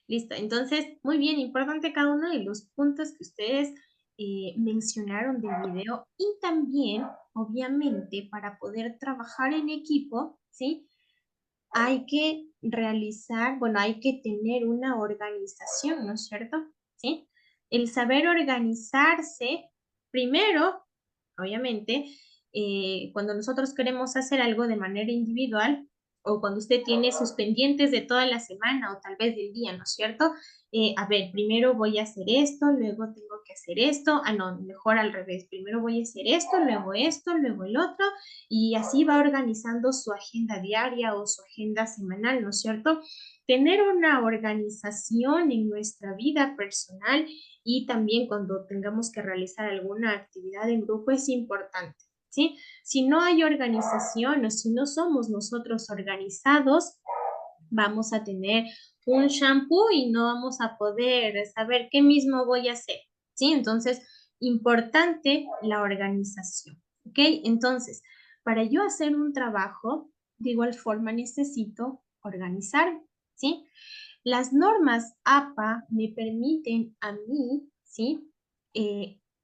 Listo. Entonces, muy bien, importante cada uno de los puntos que ustedes mencionaron del video y también, obviamente, para poder trabajar en equipo, ¿sí? Hay que realizar, bueno, hay que tener una organización, ¿no es cierto? ¿Sí? El saber organizarse, primero, obviamente, cuando nosotros queremos hacer algo de manera individual o cuando usted tiene sus pendientes de toda la semana o tal vez del día, ¿no es cierto? A ver, primero voy a hacer esto, luego tengo que hacer esto, no, mejor al revés, primero voy a hacer esto, luego el otro, y así va organizando su agenda diaria o su agenda semanal, ¿no es cierto? Tener una organización en nuestra vida personal y también cuando tengamos que realizar alguna actividad en grupo es importante, ¿sí? Si no hay organización o si no somos nosotros organizados, vamos a tener un shampoo y no vamos a poder saber qué mismo voy a hacer, ¿sí? Entonces, importante la organización, ¿ok? Entonces, para yo hacer un trabajo, de igual forma necesito organizar, ¿sí? Las normas APA me permiten a mí, ¿sí?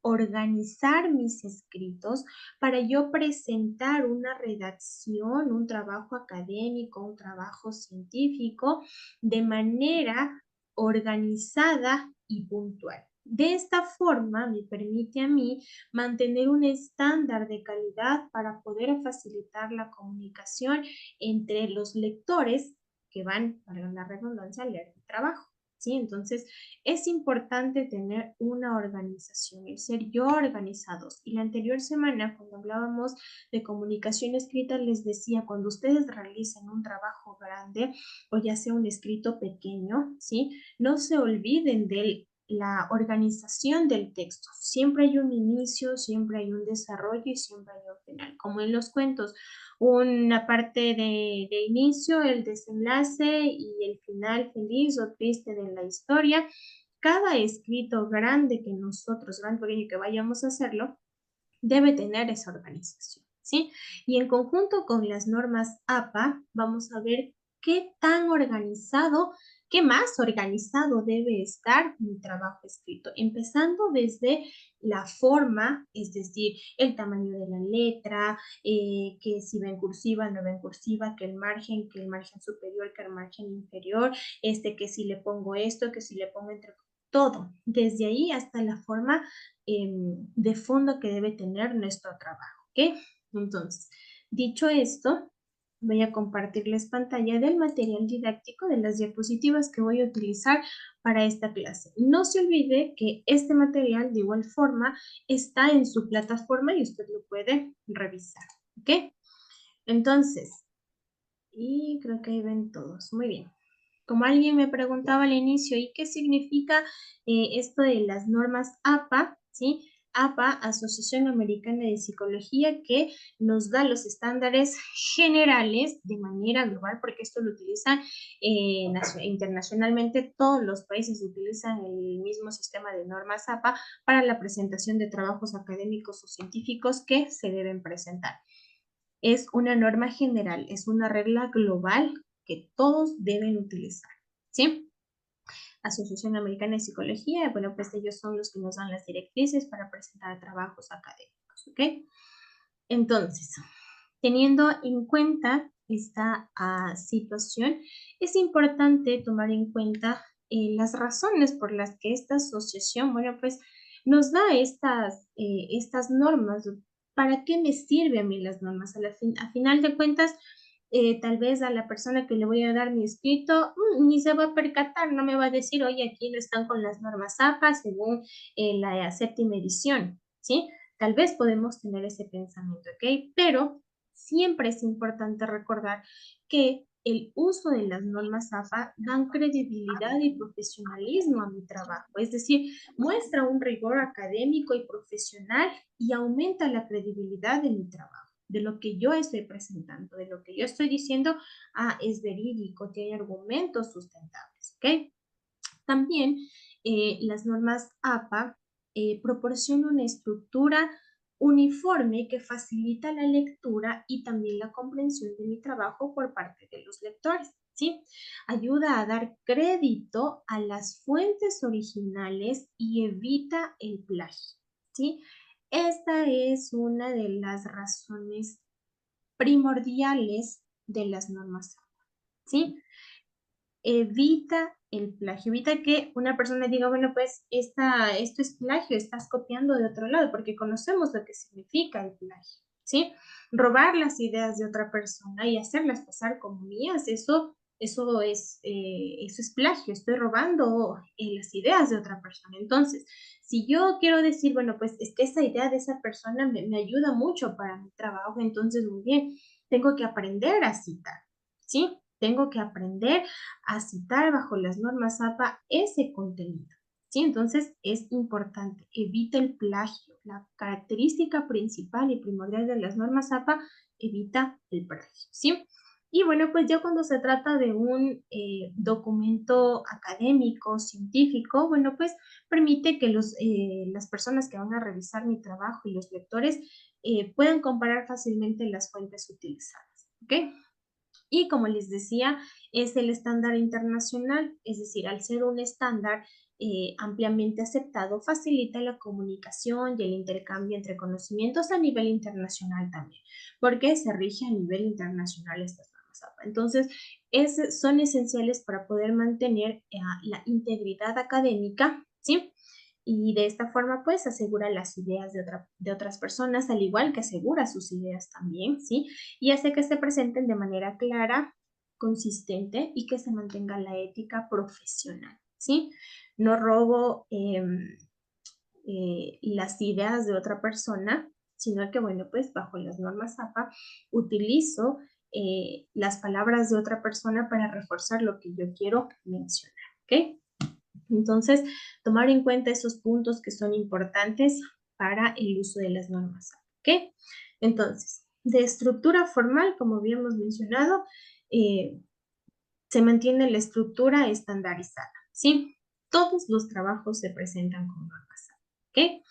Organizar mis escritos para yo presentar una redacción, un trabajo académico, un trabajo científico de manera organizada y puntual. De esta forma me permite a mí mantener un estándar de calidad para poder facilitar la comunicación entre los lectores que van, para la redundancia, a leer mi trabajo. ¿Sí? Entonces, es importante tener una organización, el ser yo organizados. Y la anterior semana, cuando hablábamos de comunicación escrita, les decía, cuando ustedes realicen un trabajo grande o ya sea un escrito pequeño, ¿sí? No se olviden de la organización del texto. Siempre hay un inicio, siempre hay un desarrollo y siempre hay un final, como en los cuentos una parte de inicio, el desenlace y el final feliz o triste de la historia. Cada escrito grande que nosotros, gran pequeño que vayamos a hacerlo, debe tener esa organización, ¿sí? Y en conjunto con las normas APA, vamos a ver qué tan organizado, qué más organizado debe estar mi trabajo escrito, empezando desde la forma, es decir, el tamaño de la letra, que si va en cursiva, no va en cursiva, que el margen superior, que el margen inferior, que si le pongo esto, que si le pongo entre todo, desde ahí hasta la forma de fondo que debe tener nuestro trabajo, ¿ok? Entonces, dicho esto, voy a compartirles pantalla del material didáctico de las diapositivas que voy a utilizar para esta clase. No se olvide que este material de igual forma está en su plataforma y usted lo puede revisar, ¿ok? Entonces, y creo que ahí ven todos, muy bien. Como alguien me preguntaba al inicio, ¿y qué significa esto de las normas APA? ¿Sí? APA, Asociación Americana de Psicología, que nos da los estándares generales de manera global, porque esto lo utilizan internacionalmente, todos los países utilizan el mismo sistema de normas APA para la presentación de trabajos académicos o científicos que se deben presentar. Es una norma general, es una regla global que todos deben utilizar, ¿sí? Asociación Americana de Psicología, bueno, pues ellos son los que nos dan las directrices para presentar trabajos académicos, ¿ok? Entonces, teniendo en cuenta esta situación, es importante tomar en cuenta las razones por las que esta asociación, bueno, pues nos da estas normas. ¿Para qué me sirven a mí las normas? A final de cuentas, tal vez a la persona que le voy a dar mi escrito ni se va a percatar, no me va a decir, oye, aquí no están con las normas APA según la séptima edición, ¿sí? Tal vez podemos tener ese pensamiento, ¿ok? Pero siempre es importante recordar que el uso de las normas APA dan credibilidad y profesionalismo a mi trabajo, es decir, muestra un rigor académico y profesional y aumenta la credibilidad de mi trabajo, de lo que yo estoy presentando, de lo que yo estoy diciendo, es verídico, tiene argumentos sustentables, ¿ok? También las normas APA proporcionan una estructura uniforme que facilita la lectura y también la comprensión de mi trabajo por parte de los lectores. ¿sí? Ayuda a dar crédito a las fuentes originales y evita el plagio, ¿sí? Esta es una de las razones primordiales de las normas, ¿sí? Evita el plagio, evita que una persona diga, bueno, pues esto es plagio, estás copiando de otro lado, porque conocemos lo que significa el plagio, ¿sí? Robar las ideas de otra persona y hacerlas pasar como mías, eso es plagio, estoy robando las ideas de otra persona. Entonces, si yo quiero decir, bueno, pues es que esa idea de esa persona me ayuda mucho para mi trabajo, entonces, muy bien, tengo que aprender a citar, ¿sí? Tengo que aprender a citar bajo las normas APA ese contenido, ¿sí? Entonces es importante, evita el plagio. La característica principal y primordial de las normas APA, evita el plagio, ¿sí? Y bueno, pues ya cuando se trata de un documento académico, científico, bueno, pues permite que las personas que van a revisar mi trabajo y los lectores puedan comparar fácilmente las fuentes utilizadas, ¿ok? Y como les decía, es el estándar internacional, es decir, al ser un estándar ampliamente aceptado, facilita la comunicación y el intercambio entre conocimientos a nivel internacional también, porque se rige a nivel internacional estas normas APA. Entonces, son esenciales para poder mantener la integridad académica, ¿sí? Y de esta forma, pues, asegura las ideas de otras personas, al igual que asegura sus ideas también, ¿sí? Y hace que se presenten de manera clara, consistente y que se mantenga la ética profesional, ¿sí? No robo las ideas de otra persona, sino que, bueno, pues bajo las normas APA utilizo las palabras de otra persona para reforzar lo que yo quiero mencionar, ¿ok? Entonces, tomar en cuenta esos puntos que son importantes para el uso de las normas, ¿ok? Entonces, de estructura formal, como habíamos mencionado, eh, se mantiene la estructura estandarizada, ¿sí? Todos los trabajos se presentan con normas, ¿ok?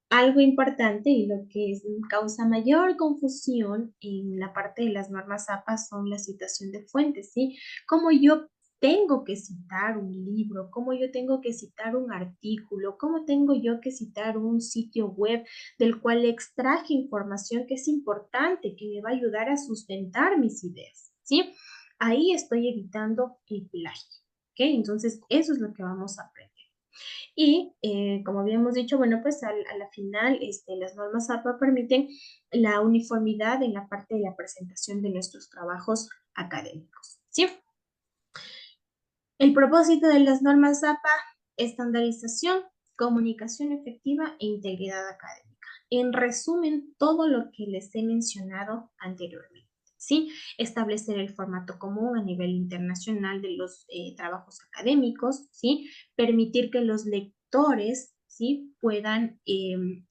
Algo importante y lo que causa mayor confusión en la parte de las normas APA son la citación de fuentes, ¿sí? Cómo yo tengo que citar un libro, cómo yo tengo que citar un artículo, cómo tengo yo que citar un sitio web del cual extraje información que es importante, que me va a ayudar a sustentar mis ideas, ¿sí? Ahí estoy evitando el plagio, ¿ok? Entonces, eso es lo que vamos a aprender. Y como habíamos dicho, bueno, pues a la final las normas APA permiten la uniformidad en la parte de la presentación de nuestros trabajos académicos, ¿sí? El propósito de las normas APA, estandarización, comunicación efectiva e integridad académica. En resumen, todo lo que les he mencionado anteriormente, ¿sí? Establecer el formato común a nivel internacional de los trabajos académicos, ¿sí? Permitir que los lectores, ¿sí? Puedan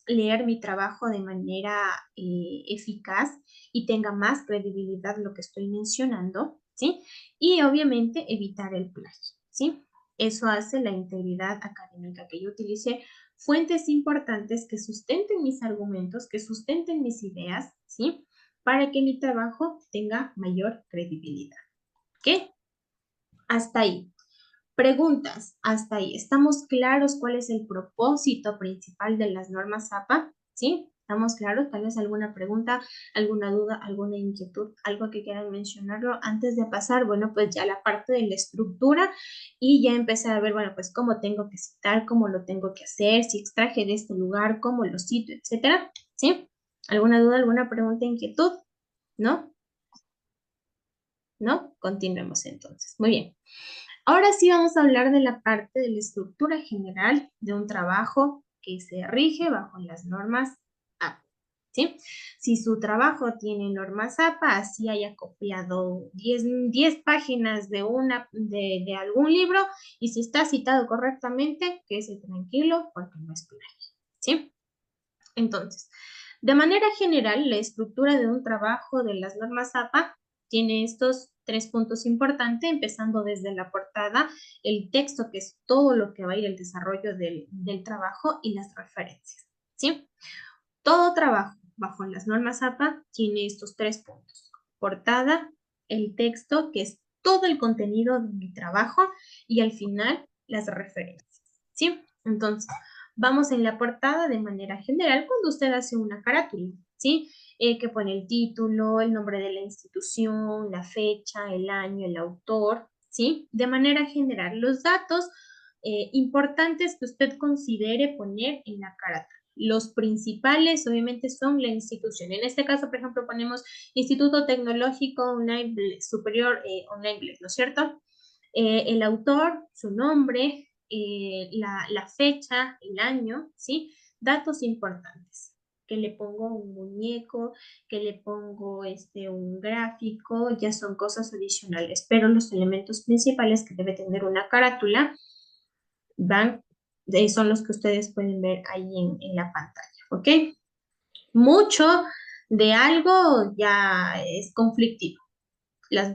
leer mi trabajo de manera eficaz y tenga más credibilidad lo que estoy mencionando, ¿sí? Y obviamente evitar el plagio, ¿sí? Eso hace la integridad académica, que yo utilice fuentes importantes que sustenten mis argumentos, que sustenten mis ideas, ¿sí? Para que mi trabajo tenga mayor credibilidad. ¿Ok? Hasta ahí. Preguntas, hasta ahí. ¿Estamos claros cuál es el propósito principal de las normas APA? ¿Sí? ¿Estamos claros? Tal vez alguna pregunta, alguna duda, alguna inquietud, algo que quieran mencionarlo antes de pasar, bueno, pues ya la parte de la estructura y ya empezar a ver, bueno, pues cómo tengo que citar, cómo lo tengo que hacer, si extraje de este lugar, cómo lo cito, etcétera. ¿Sí? ¿Alguna duda, alguna pregunta, inquietud? ¿No? ¿No? Continuemos entonces. Muy bien. Ahora sí vamos a hablar de la parte de la estructura general de un trabajo que se rige bajo las normas APA, ¿sí? Si su trabajo tiene normas APA, así haya copiado 10 páginas de algún libro y si está citado correctamente, quédese tranquilo porque no es plagio, ¿sí? Entonces, de manera general, la estructura de un trabajo de las normas APA tiene estos tres puntos importantes, empezando desde la portada, el texto, que es todo lo que va a ir el desarrollo del trabajo y las referencias, ¿sí? Todo trabajo bajo las normas APA tiene estos tres puntos. Portada, el texto, que es todo el contenido de mi trabajo y al final las referencias, ¿sí? Entonces, vamos en la portada de manera general cuando usted hace una carátula, ¿sí? Que pone el título, el nombre de la institución, la fecha, el año, el autor, ¿sí? De manera general, los datos importantes que usted considere poner en la carátula. Los principales, obviamente, son la institución. En este caso, por ejemplo, ponemos Instituto Tecnológico Online Superior Online Bled, ¿no es cierto? El autor, su nombre, la fecha, el año, ¿sí? Datos importantes. Que le pongo un muñeco, que le pongo un gráfico, ya son cosas adicionales, pero los elementos principales que debe tener una carátula van, son los que ustedes pueden ver ahí en la pantalla, ¿ok? Mucho de algo ya es conflictivo.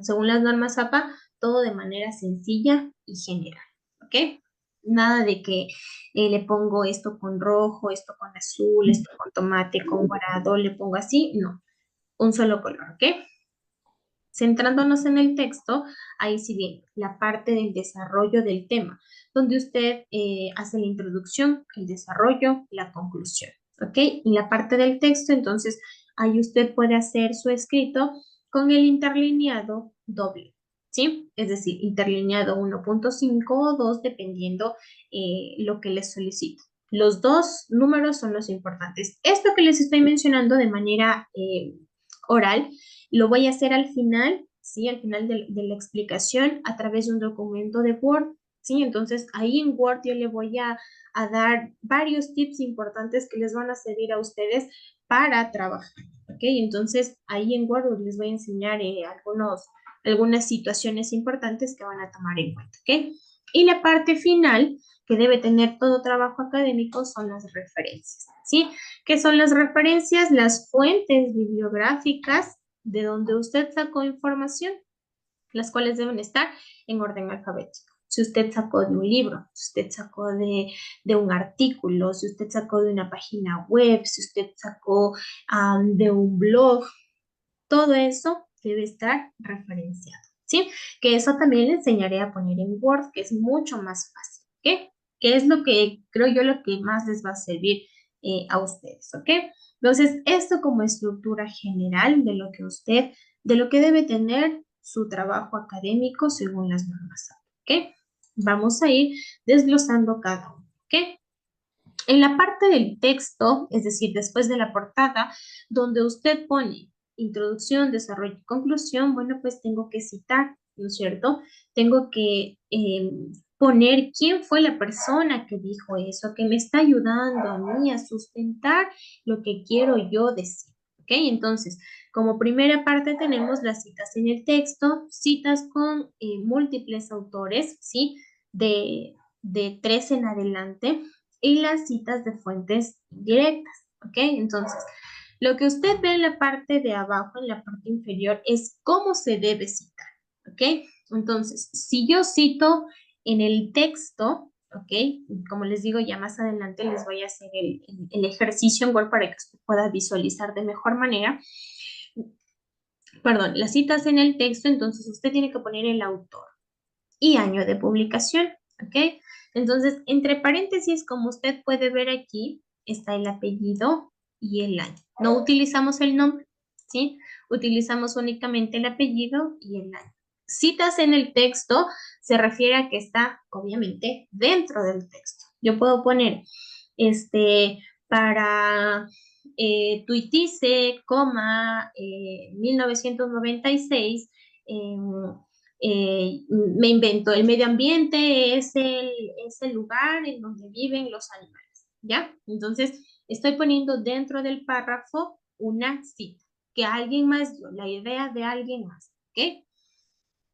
Según las normas APA, todo de manera sencilla y general, ¿ok? Nada de que le pongo esto con rojo, esto con azul, esto con tomate, con morado, le pongo así, no, un solo color, ¿ok? Centrándonos en el texto, ahí sí bien, la parte del desarrollo del tema, donde usted hace la introducción, el desarrollo, la conclusión, ¿ok? En la parte del texto, entonces, ahí usted puede hacer su escrito con el interlineado doble, ¿sí? Es decir, interlineado 1.5 o 2, dependiendo lo que les solicite. Los dos números son los importantes. Esto que les estoy mencionando de manera oral, lo voy a hacer al final, ¿sí? Al final de la explicación a través de un documento de Word, ¿sí? Entonces ahí en Word yo le voy a dar varios tips importantes que les van a servir a ustedes para trabajar, ¿ok? Entonces ahí en Word les voy a enseñar algunas situaciones importantes que van a tomar en cuenta, ¿ok? Y la parte final que debe tener todo trabajo académico son las referencias, ¿sí? ¿Qué son las referencias? Las fuentes bibliográficas de donde usted sacó información, las cuales deben estar en orden alfabético. Si usted sacó de un libro, si usted sacó de un artículo, si usted sacó de una página web, si usted sacó de un blog, todo eso debe estar referenciado, ¿sí? Que eso también le enseñaré a poner en Word, que es mucho más fácil, ¿ok? Que es lo que creo yo lo que más les va a servir a ustedes, ¿ok? Entonces, esto como estructura general de lo que debe tener su trabajo académico según las normas, ¿ok? Vamos a ir desglosando cada uno, ¿ok? En la parte del texto, es decir, después de la portada, donde usted pone introducción, desarrollo y conclusión, bueno, pues tengo que citar, ¿no es cierto? Tengo que poner quién fue la persona que dijo eso, que me está ayudando a mí a sustentar lo que quiero yo decir, ¿ok? Entonces, como primera parte tenemos las citas en el texto, citas con múltiples autores, ¿sí? De 3 en adelante y las citas de fuentes directas, ¿ok? Entonces, lo que usted ve en la parte de abajo, en la parte inferior, es cómo se debe citar, ¿ok? Entonces, si yo cito en el texto, ¿ok? Como les digo, ya más adelante les voy a hacer el ejercicio en Word para que usted pueda visualizar de mejor manera. Perdón, las citas en el texto, entonces usted tiene que poner el autor y año de publicación, ¿ok? Entonces, entre paréntesis, como usted puede ver aquí, está el apellido y el año. No utilizamos el nombre, ¿sí? Utilizamos únicamente el apellido y el año. Citas en el texto se refiere a que está, obviamente, dentro del texto. Yo puedo poner, para Tuitice, 1996, me invento, el medio ambiente es el lugar en donde viven los animales, ¿ya? Entonces, estoy poniendo dentro del párrafo una cita, que alguien más dio, la idea de alguien más, ¿ok?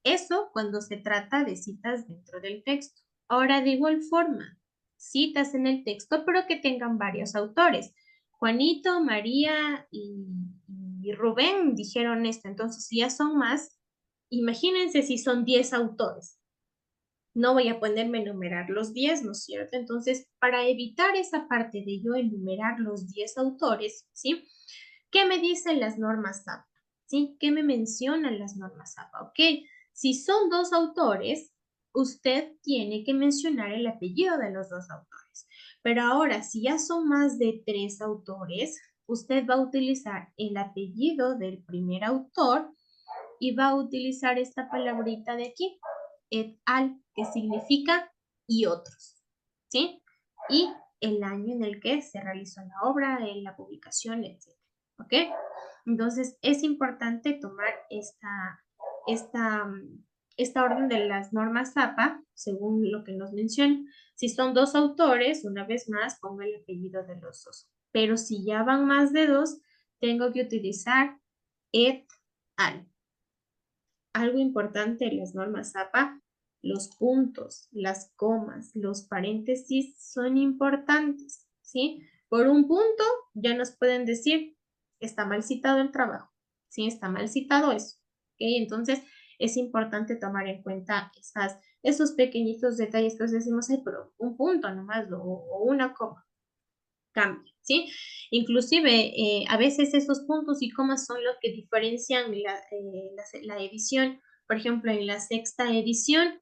Eso cuando se trata de citas dentro del texto. Ahora, de igual forma, citas en el texto, pero que tengan varios autores. Juanito, María y Rubén dijeron esto, entonces si ya son más, imagínense si son 10 autores. No voy a ponerme a enumerar los 10, ¿no es cierto? Entonces, para evitar esa parte de yo enumerar los 10 autores, ¿sí? ¿Qué me dicen las normas APA? ¿Sí? ¿Qué me mencionan las normas APA? Ok, Si son dos autores, usted tiene que mencionar el apellido de los dos autores. Pero ahora, si ya son más de 3 autores, usted va a utilizar el apellido del primer autor y va a utilizar esta palabrita de aquí, et al, que significa y otros, ¿sí? Y el año en el que se realizó la obra, en la publicación, etc. ¿Ok? Entonces, es importante tomar esta, esta orden de las normas APA, según lo que nos menciona. Si son dos autores, una vez más, pongo el apellido de los dos. Pero si ya van más de dos, tengo que utilizar et al. Algo importante en las normas APA, los puntos, las comas, los paréntesis son importantes, ¿sí? Por un punto ya nos pueden decir, está mal citado el trabajo, ¿sí? Está mal citado eso, ¿ok? Entonces es importante tomar en cuenta esos pequeñitos detalles que os decimos, ay, pero un punto nomás o una coma cambia, ¿sí? Inclusive, a veces esos puntos y comas son los que diferencian la edición. Por ejemplo, en la sexta edición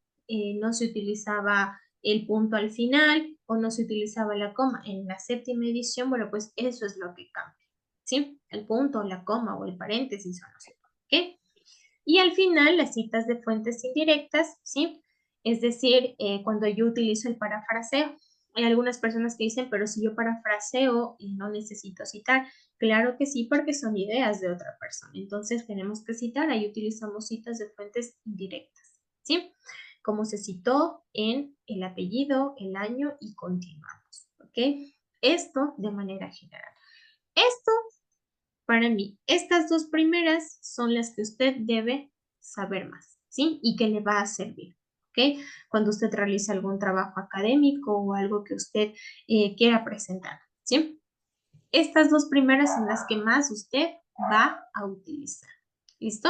no se utilizaba el punto al final o no se utilizaba la coma. En la séptima edición, bueno, pues eso es lo que cambia, ¿sí? El punto, la coma o el paréntesis o no sé qué. Y al final, las citas de fuentes indirectas, ¿sí? Es decir, cuando yo utilizo el parafraseo. Hay algunas personas que dicen, pero si yo parafraseo y no necesito citar. Claro que sí, porque son ideas de otra persona. Entonces tenemos que citar, ahí utilizamos citas de fuentes indirectas, ¿sí? Como se citó en el apellido, el año y continuamos, ¿ok? Esto de manera general. Esto para mí, estas dos primeras son las que usted debe saber más, ¿sí? Y que le va a servir, ¿ok? Cuando usted realiza algún trabajo académico o algo que usted quiera presentar, ¿sí? Estas dos primeras son las que más usted va a utilizar, ¿listo?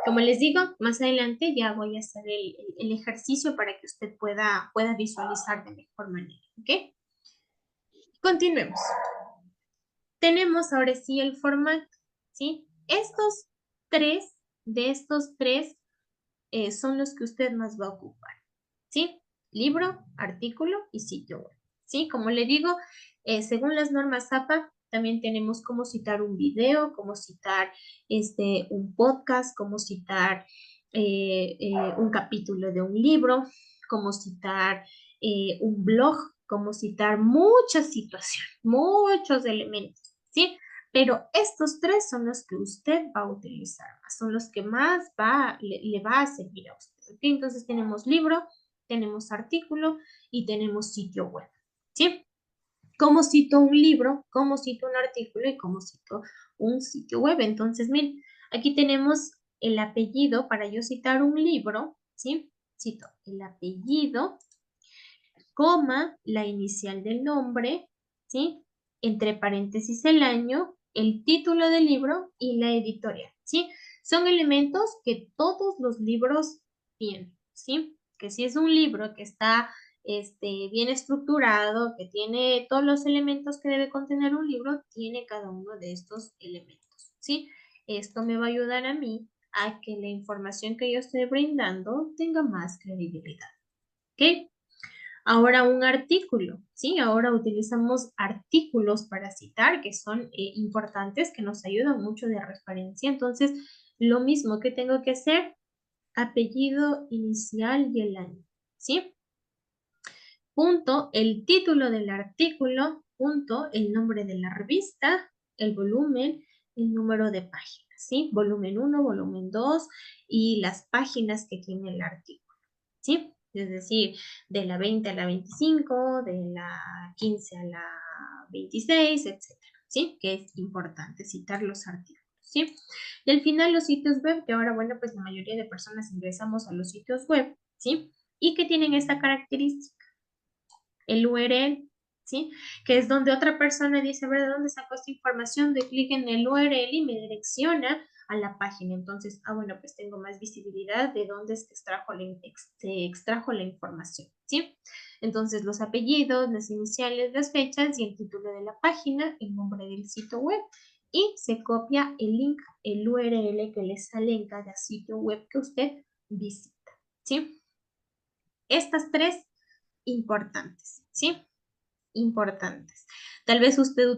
Como les digo, más adelante ya voy a hacer el ejercicio para que usted pueda visualizar de mejor manera, ¿ok? Continuemos. Tenemos ahora sí el formato, ¿sí? De estos tres son los que usted más va a ocupar, ¿sí? Libro, artículo y sitio web, ¿sí? Como le digo, según las normas APA, también tenemos cómo citar un video, cómo citar un podcast, cómo citar un capítulo de un libro, cómo citar un blog, cómo citar muchas situaciones, muchos elementos, ¿sí? Pero estos tres son los que usted va a utilizar más, son los que más le va a servir a usted, ¿ok? Entonces tenemos libro, tenemos artículo y tenemos sitio web, ¿sí? ¿Cómo cito un libro? ¿Cómo cito un artículo? ¿Y cómo cito un sitio web? Entonces, miren, aquí tenemos el apellido para yo citar un libro, ¿sí? Cito el apellido, coma, la inicial del nombre, ¿sí? Entre paréntesis el año, el título del libro y la editorial, ¿sí? Son elementos que todos los libros tienen, ¿sí? Que si es un libro que está bien estructurado, que tiene todos los elementos que debe contener un libro, tiene cada uno de estos elementos, ¿sí? Esto me va a ayudar a mí a que la información que yo estoy brindando tenga más credibilidad, ¿ok? Ahora un artículo, ¿sí? Ahora utilizamos artículos para citar que son importantes, que nos ayudan mucho de referencia. Entonces, lo mismo que tengo que hacer, apellido inicial y el año, ¿sí? Punto, el título del artículo, punto, el nombre de la revista, el volumen, el número de páginas, ¿sí? Volumen 1, volumen 2 y las páginas que tiene el artículo, ¿sí? Es decir, de la 20 a la 25, de la 15 a la 26, etcétera, ¿sí? Que es importante citar los artículos, ¿sí? Y al final los sitios web, que ahora, bueno, pues la mayoría de personas ingresamos a los sitios web, ¿sí? Y que tienen esta característica, el URL, ¿sí? Que es donde otra persona dice, a ver, ¿de dónde sacó esta información? De clic en el URL y me direcciona a la página. Entonces, bueno, pues tengo más visibilidad de dónde es que se extrajo la información, ¿sí? Entonces, los apellidos, las iniciales, las fechas y el título de la página, el nombre del sitio web y se copia el link, el URL que le sale en cada sitio web que usted visita, ¿sí? Estas tres importantes, ¿sí? Importantes. Tal vez usted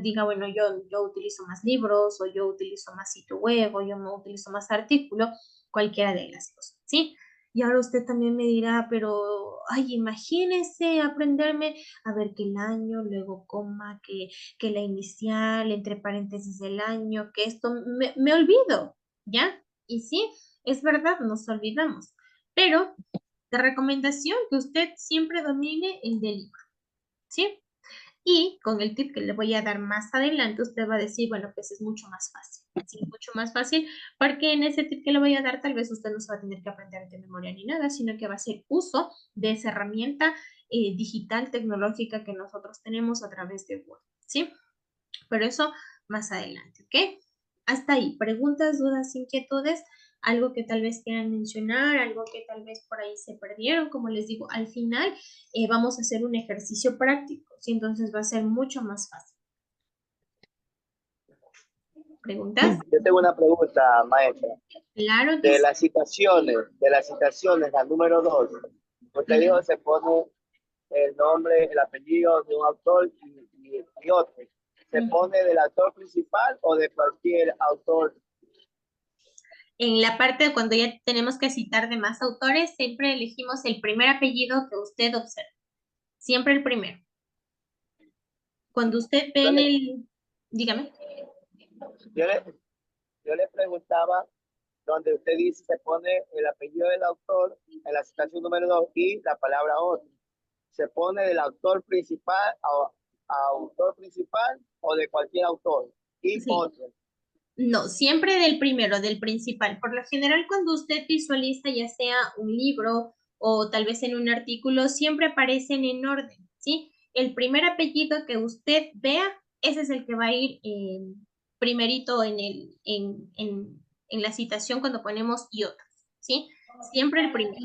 diga, bueno, yo utilizo más libros, o yo utilizo más sitio web, o yo no utilizo más artículo, cualquiera de las dos, ¿sí? Y ahora usted también me dirá, pero, ay, imagínese aprenderme a ver que el año, luego coma, que la inicial, entre paréntesis el año, que esto, me olvido, ¿ya? Y sí, es verdad, nos olvidamos, pero de recomendación que usted siempre domine el del libro, ¿sí? Y con el tip que le voy a dar más adelante, usted va a decir, bueno, pues es mucho más fácil. Sí, mucho más fácil, porque en ese tip que le voy a dar, tal vez usted no se va a tener que aprender de memoria ni nada, sino que va a hacer uso de esa herramienta digital, tecnológica que nosotros tenemos a través de Word, ¿sí? Pero eso más adelante, ¿ok? Hasta ahí, preguntas, dudas, inquietudes, algo que tal vez quieran mencionar, algo que tal vez por ahí se perdieron, como les digo, al final vamos a hacer un ejercicio práctico, ¿sí? Entonces va a ser mucho más fácil. ¿Preguntas? Yo tengo una pregunta, maestra. Claro que sí. De las citaciones, la número 2, usted dijo se pone el nombre, el apellido de un autor y otro. ¿Se pone del autor principal o de cualquier autor? En la parte de cuando ya tenemos que citar de más autores, siempre elegimos el primer apellido que usted observe. Siempre el primero. Cuando usted ve Yo en le, el... Dígame. yo le, yo le preguntaba donde usted dice se pone el apellido del autor en la citación número 2 y la palabra otro. ¿Se pone del autor principal a autor principal o de cualquier autor? Y Sí. otro. No, siempre del primero, del principal. Por lo general, cuando usted visualiza ya sea un libro o tal vez en un artículo, siempre aparecen en orden, ¿sí? El primer apellido que usted vea, ese es el que va a ir primerito en la citación cuando ponemos y otros, ¿sí? Siempre el primero.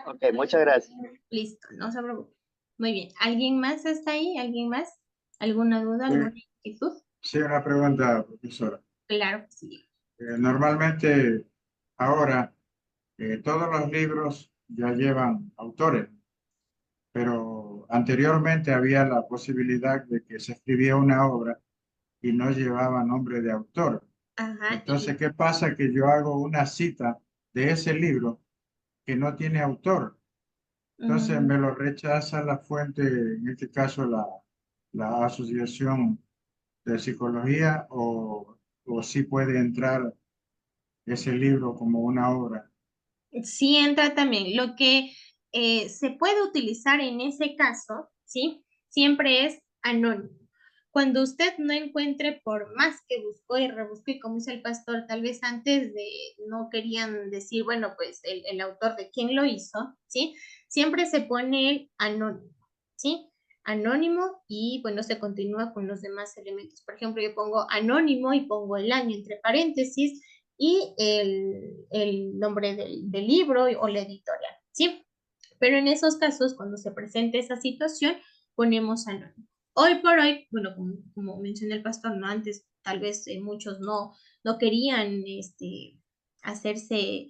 Ok, muchas gracias. Listo, no se preocupe. Muy bien. ¿Alguien más está ahí? ¿Alguien más? ¿Alguna duda? Sí, ¿Alguna inquietud? sí, una pregunta, profesora. Claro que sí. Normalmente ahora todos los libros ya llevan autores, pero anteriormente había la posibilidad de que se escribía una obra y no llevaba nombre de autor. Ajá, Entonces, ¿qué pasa? Que yo hago una cita de ese libro que no tiene autor. Entonces mm, me lo rechaza la fuente, en este caso la Asociación de Psicología, o sí puede entrar ese libro como una obra. sí entra también. Lo que se puede utilizar en ese caso, ¿sí? Siempre es anónimo. Cuando usted no encuentre, por más que buscó y rebuscó, y como dice el pastor, tal vez antes de no querían decir, bueno, pues el autor de quién lo hizo, ¿sí? Siempre se pone el anónimo, ¿sí? Anónimo y bueno, se continúa con los demás elementos. Por ejemplo, yo pongo anónimo y pongo el año entre paréntesis y el nombre del libro o la editorial, ¿sí? Pero en esos casos, cuando se presente esa situación, ponemos anónimo. Hoy por hoy, bueno, como mencioné el pastor, ¿no? Antes tal vez muchos no querían hacerse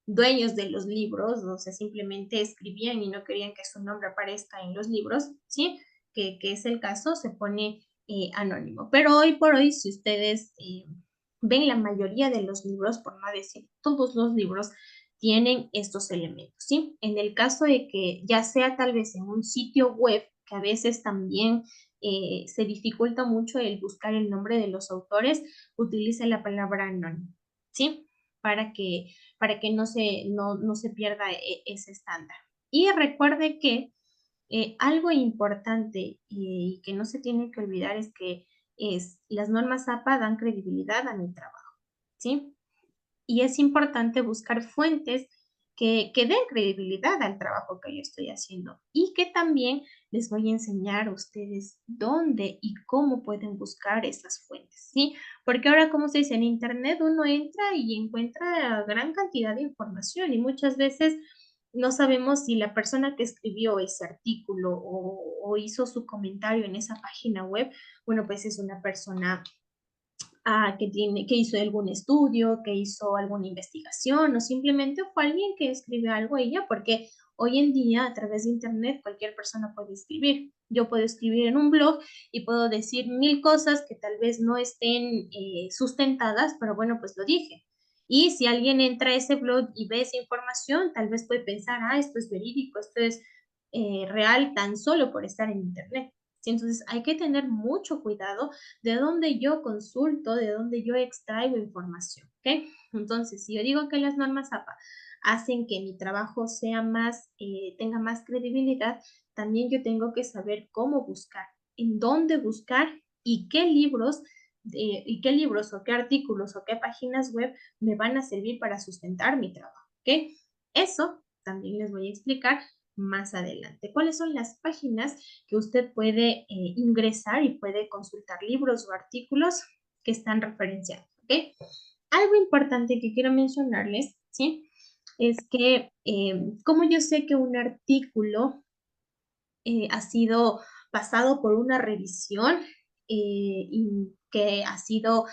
dueños de los libros, o sea, simplemente escribían y no querían que su nombre aparezca en los libros, ¿sí? Que es el caso, se pone anónimo. Pero hoy por hoy, si ustedes ven la mayoría de los libros, por no decir todos los libros, tienen estos elementos, ¿sí? En el caso de que ya sea tal vez en un sitio web, que a veces también se dificulta mucho el buscar el nombre de los autores, utilice la palabra anónimo, ¿sí? Para que no se pierda ese estándar. Y recuerde que algo importante y que no se tiene que olvidar es que las normas APA dan credibilidad a mi trabajo, ¿sí? Y es importante buscar fuentes que den credibilidad al trabajo que yo estoy haciendo y que también les voy a enseñar a ustedes dónde y cómo pueden buscar esas fuentes, ¿sí? Porque ahora, como se dice, en Internet uno entra y encuentra gran cantidad de información y muchas veces no sabemos si la persona que escribió ese artículo o hizo su comentario en esa página web, bueno, pues es una persona que hizo algún estudio, que hizo alguna investigación, o simplemente fue alguien que escribió algo y ya, porque hoy en día a través de internet cualquier persona puede escribir. Yo puedo escribir en un blog y puedo decir 1000 cosas que tal vez no estén sustentadas, pero bueno, pues lo dije. Y si alguien entra a ese blog y ve esa información, tal vez puede pensar, esto es verídico, esto es real tan solo por estar en internet. ¿Sí? Entonces hay que tener mucho cuidado de dónde yo consulto, de dónde yo extraigo información, ¿ok? Entonces, si yo digo que las normas APA hacen que mi trabajo sea más, tenga más credibilidad, también yo tengo que saber cómo buscar, en dónde buscar y qué libros o qué artículos o qué páginas web me van a servir para sustentar mi trabajo, ¿ok? Eso también les voy a explicar más adelante. ¿Cuáles son las páginas que usted puede ingresar y puede consultar libros o artículos que están referenciados? ¿Ok? Algo importante que quiero mencionarles, ¿sí? Es que como yo sé que un artículo ha sido pasado por una revisión y que ha sido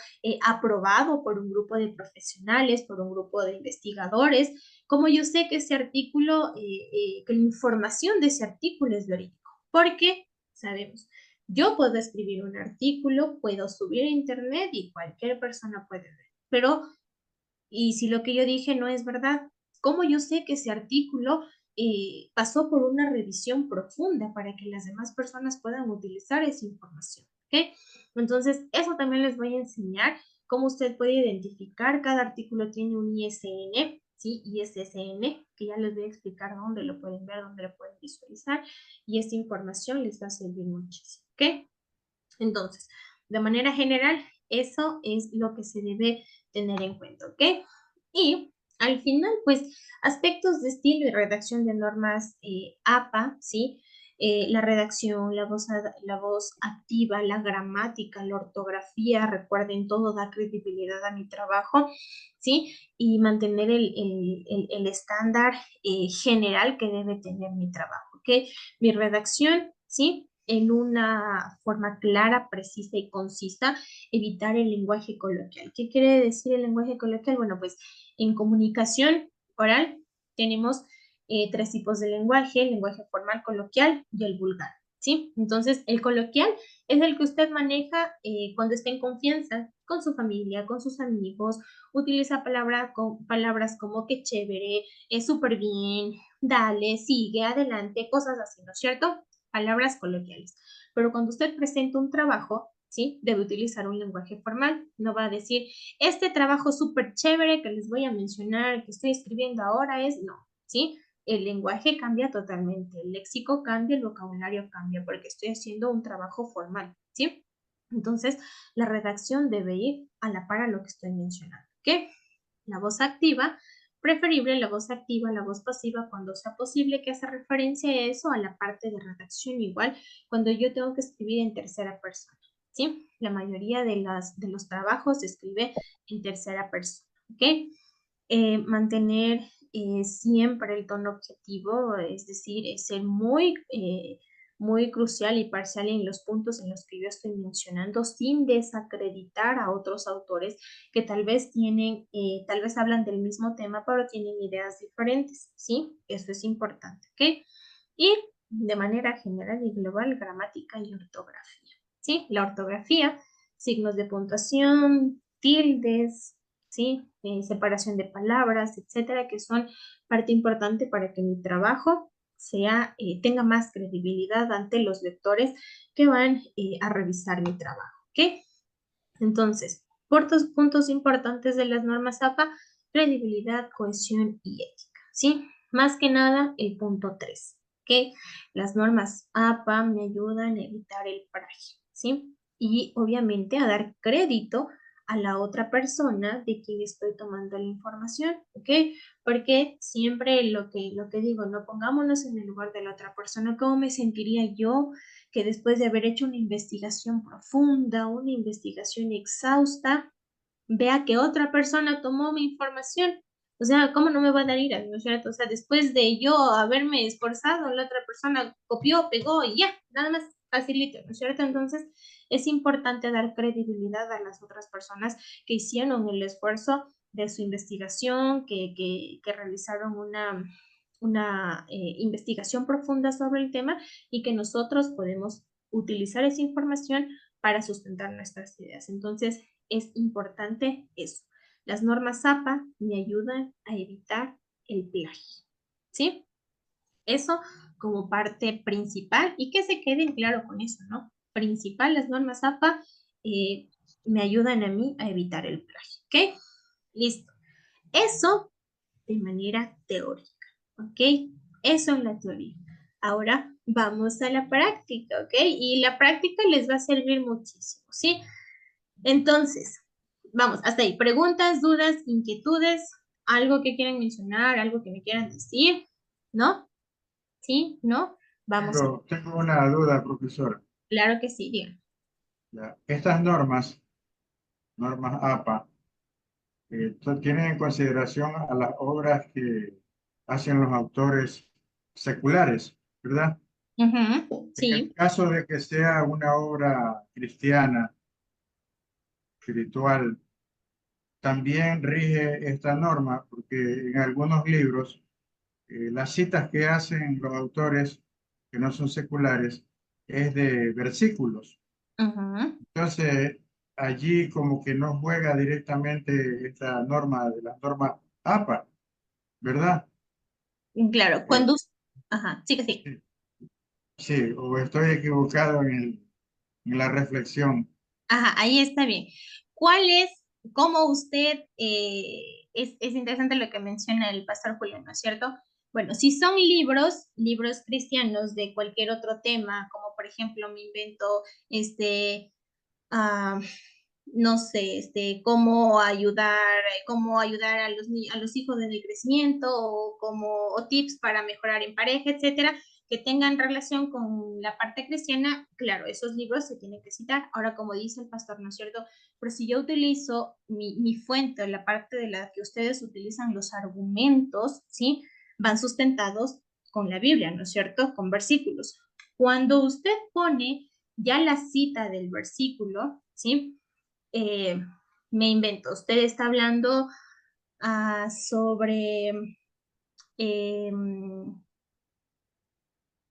aprobado por un grupo de profesionales, por un grupo de investigadores, como yo sé que ese artículo, que la información de ese artículo es verídico, porque sabemos, yo puedo escribir un artículo, puedo subir a internet y cualquier persona puede ver, pero y si lo que yo dije no es verdad, ¿cómo yo sé que ese artículo pasó por una revisión profunda para que las demás personas puedan utilizar esa información? ¿Ok? Entonces, eso también les voy a enseñar cómo usted puede identificar. Cada artículo tiene un ISN, ¿sí? ISSN, que ya les voy a explicar dónde lo pueden ver, dónde lo pueden visualizar, y esta información les va a servir muchísimo. ¿Ok? Entonces, de manera general, eso es lo que se debe tener en cuenta, ¿ok? Y al final, pues, aspectos de estilo y redacción de normas APA, ¿sí? La redacción, la voz activa, la gramática, la ortografía, recuerden, todo da credibilidad a mi trabajo, ¿sí? Y mantener el estándar general que debe tener mi trabajo, ¿ok? Mi redacción, ¿sí? En una forma clara, precisa y concisa, evitar el lenguaje coloquial. ¿Qué quiere decir el lenguaje coloquial? Bueno, pues en comunicación oral tenemos tres tipos de lenguaje: el lenguaje formal, coloquial y el vulgar, ¿sí? Entonces, el coloquial es el que usted maneja cuando está en confianza con su familia, con sus amigos, utiliza palabras como que chévere, es súper bien, dale, sigue, adelante, cosas así, ¿no es cierto? Palabras coloquiales. Pero cuando usted presenta un trabajo, ¿sí? Debe utilizar un lenguaje formal. No va a decir, este trabajo súper chévere que les voy a mencionar, que estoy escribiendo ahora es, no, ¿sí? El lenguaje cambia totalmente, el léxico cambia, el vocabulario cambia, porque estoy haciendo un trabajo formal, ¿sí? Entonces, la redacción debe ir a la par a lo que estoy mencionando, ¿ok? La voz activa, preferible la voz activa, la voz pasiva cuando sea posible, que hace referencia a eso, a la parte de redacción igual, cuando yo tengo que escribir en tercera persona, ¿sí? La mayoría de los trabajos se escribe en tercera persona, ¿ok? Mantener siempre el tono objetivo, es decir, ser muy crucial y parcial en los puntos en los que yo estoy mencionando, sin desacreditar a otros autores que tal vez hablan del mismo tema, pero tienen ideas diferentes, ¿sí? Eso es importante, ¿ok? Y de manera general y global, gramática y ortografía, ¿sí? La ortografía, signos de puntuación, tildes, ¿sí? Separación de palabras, etcétera, que son parte importante para que mi trabajo tenga más credibilidad ante los lectores que van a revisar mi trabajo, ¿ok? Entonces, puntos importantes de las normas APA: credibilidad, cohesión y ética, ¿sí? Más que nada, el punto 3, ¿ok? Las normas APA me ayudan a evitar el plagio, ¿sí? Y obviamente a dar crédito a la otra persona de quien estoy tomando la información, ¿ok? Porque siempre lo que digo, no pongámonos en el lugar de la otra persona. ¿Cómo me sentiría yo que después de haber hecho una investigación profunda, una investigación exhausta, vea que otra persona tomó mi información? O sea, ¿cómo no me va a dar ira, no es cierto? O sea, después de yo haberme esforzado, la otra persona copió, pegó y ya, nada más. facilito, ¿no es cierto? Entonces, es importante dar credibilidad a las otras personas que hicieron el esfuerzo de su investigación, que realizaron una investigación profunda sobre el tema y que nosotros podemos utilizar esa información para sustentar nuestras ideas. Entonces, es importante eso. Las normas APA me ayudan a evitar el plagio, ¿sí? Eso como parte principal y que se queden claro con eso, ¿no? Principal, las normas APA me ayudan a mí a evitar el plagio, ¿ok? Listo. Eso de manera teórica, ¿ok? Eso en la teoría. Ahora vamos a la práctica, ¿ok? Y la práctica les va a servir muchísimo, ¿sí? Entonces, vamos, hasta ahí. Preguntas, dudas, inquietudes, algo que quieran mencionar, algo que me quieran decir, ¿no? ¿Sí? ¿No? Vamos a... Tengo una duda, profesor. Claro que sí, digan. Estas normas APA, tienen en consideración a las obras que hacen los autores seculares, ¿verdad? En el Sí. caso de que sea una obra cristiana, espiritual, también rige esta norma, porque en algunos libros, las citas que hacen los autores que no son seculares es de versículos. Entonces, allí como que no juega directamente esta norma de la norma APA, ¿verdad? Claro, Eh, cuando... Ajá, sí que sí. sí, sí, o estoy equivocado en la reflexión. Ajá, ahí está bien. ¿Cuál es, cómo usted, es interesante lo que menciona el pastor Julio, ¿no es cierto? Bueno, si son libros cristianos de cualquier otro tema, como por ejemplo me invento, este, ah, no sé, cómo ayudar a a los hijos en el crecimiento o tips para mejorar en pareja, etcétera, que tengan relación con la parte cristiana, claro, esos libros se tienen que citar. Ahora, como dice el pastor, ¿no es cierto? Pero si yo utilizo mi fuente, la parte de la que ustedes utilizan los argumentos, ¿sí? Van sustentados con la Biblia, ¿no es cierto? Con versículos. Cuando usted pone ya la cita del versículo, ¿sí? Eh, me invento, usted está hablando sobre, eh,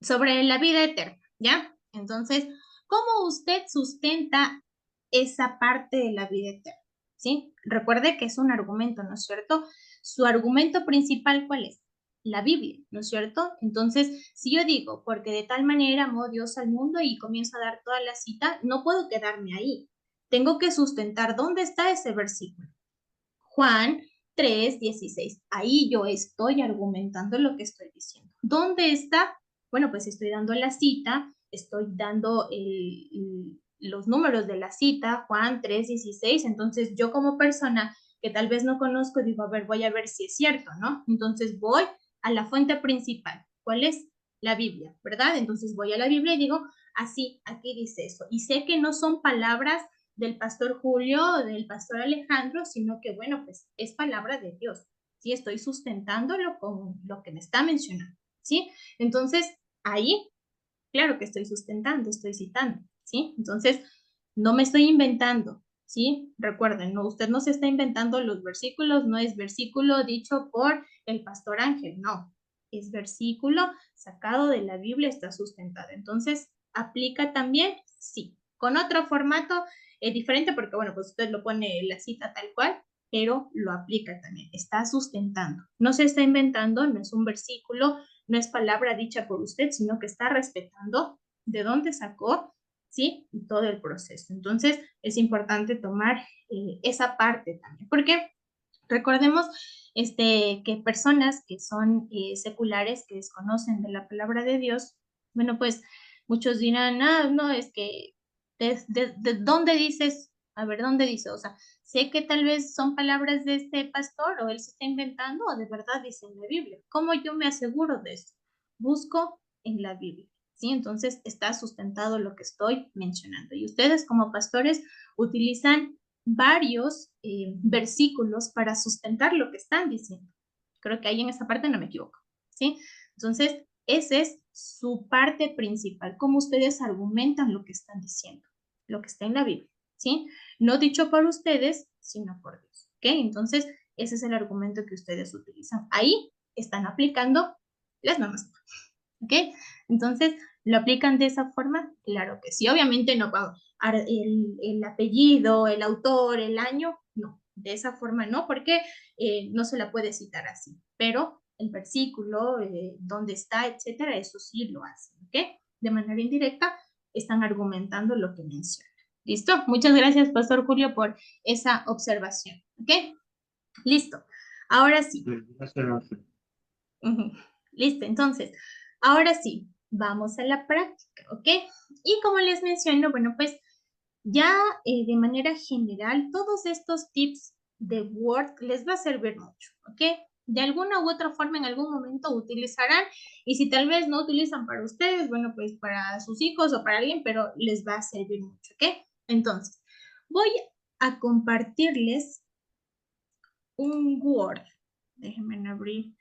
sobre la vida eterna, ¿ya? Entonces, ¿cómo usted sustenta esa parte de la vida eterna? ¿Sí? Recuerde que es un argumento, ¿no es cierto? Su argumento principal, ¿cuál es? La Biblia, ¿no es cierto? Entonces, si yo digo, porque de tal manera amó Dios al mundo y comienzo a dar toda la cita, no puedo quedarme ahí. Tengo que sustentar dónde está ese versículo. Juan 3:16. Ahí yo estoy argumentando lo que estoy diciendo. ¿Dónde está? Bueno, pues estoy dando la cita, estoy dando los números de la cita, Juan 3:16. Entonces yo como persona que tal vez no conozco, digo, a ver, voy a ver si es cierto, ¿no? Entonces voy a la fuente principal. ¿Cuál es? La Biblia, ¿verdad? Entonces voy a la Biblia y digo, así, aquí dice eso. Y sé que no son palabras del pastor Julio o del pastor Alejandro, sino que, bueno, pues es palabra de Dios. Sí, estoy sustentándolo con lo que me está mencionando, ¿sí? Entonces, ahí, claro que estoy sustentando, estoy citando, ¿sí? Entonces, no me estoy inventando, ¿sí? Recuerden, no, usted no se está inventando los versículos, no es versículo dicho por el pastor Ángel, no, es versículo sacado de la Biblia, está sustentado. Entonces, ¿aplica también? Sí. Con otro formato diferente porque, bueno, pues usted lo pone la cita tal cual, pero lo aplica también, está sustentando. No se está inventando, no es un versículo, no es palabra dicha por usted, sino que está respetando de dónde sacó, ¿sí? Y todo el proceso. Entonces, es importante tomar esa parte también, porque recordemos que personas que son seculares, que desconocen de la palabra de Dios, bueno, pues muchos dirán, ah, no, es que, ¿de dónde dices? A ver, ¿dónde dice? O sea, sé que tal vez son palabras de este pastor o él se está inventando o de verdad dice en la Biblia. ¿Cómo yo me aseguro de eso? Busco en la Biblia, ¿sí? Entonces está sustentado lo que estoy mencionando. Y ustedes como pastores utilizan varios versículos para sustentar lo que están diciendo. Creo que ahí en esa parte no me equivoco, ¿sí? Entonces, ese es su parte principal, cómo ustedes argumentan lo que están diciendo, lo que está en la Biblia, ¿sí? No dicho por ustedes, sino por Dios, ¿ok? Entonces, ese es el argumento que ustedes utilizan. Ahí están aplicando las normas, ¿ok? Entonces, ¿lo aplican de esa forma? Claro que sí. Obviamente no el apellido, el autor, el año, no. De esa forma no, porque no se la puede citar así. Pero el versículo, dónde está, etcétera, eso sí lo hacen, ¿ok? De manera indirecta están argumentando lo que mencionan. ¿Listo? Muchas gracias, Pastor Julio, por esa observación, ¿ok? Listo. Ahora sí. Gracias. Listo, entonces, ahora sí, vamos a la práctica, ¿ok? Y como les menciono, bueno, pues ya de manera general, todos estos tips de Word les va a servir mucho, ¿ok? De alguna u otra forma en algún momento utilizarán, y si tal vez no utilizan para ustedes, bueno, pues para sus hijos o para alguien, pero les va a servir mucho, ¿ok? Entonces, voy a compartirles un Word. Déjenme abrir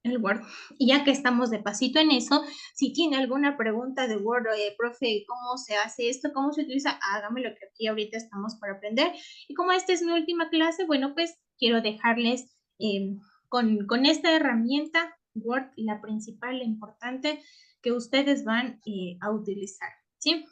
el Word. Y ya que estamos de pasito en eso, si tiene alguna pregunta de Word, profe, ¿cómo se hace esto? ¿Cómo se utiliza? Hágame lo que aquí ahorita estamos para aprender. Y como esta es mi última clase, bueno, pues quiero dejarles con esta herramienta Word, la principal, la importante, que ustedes van a utilizar, ¿sí?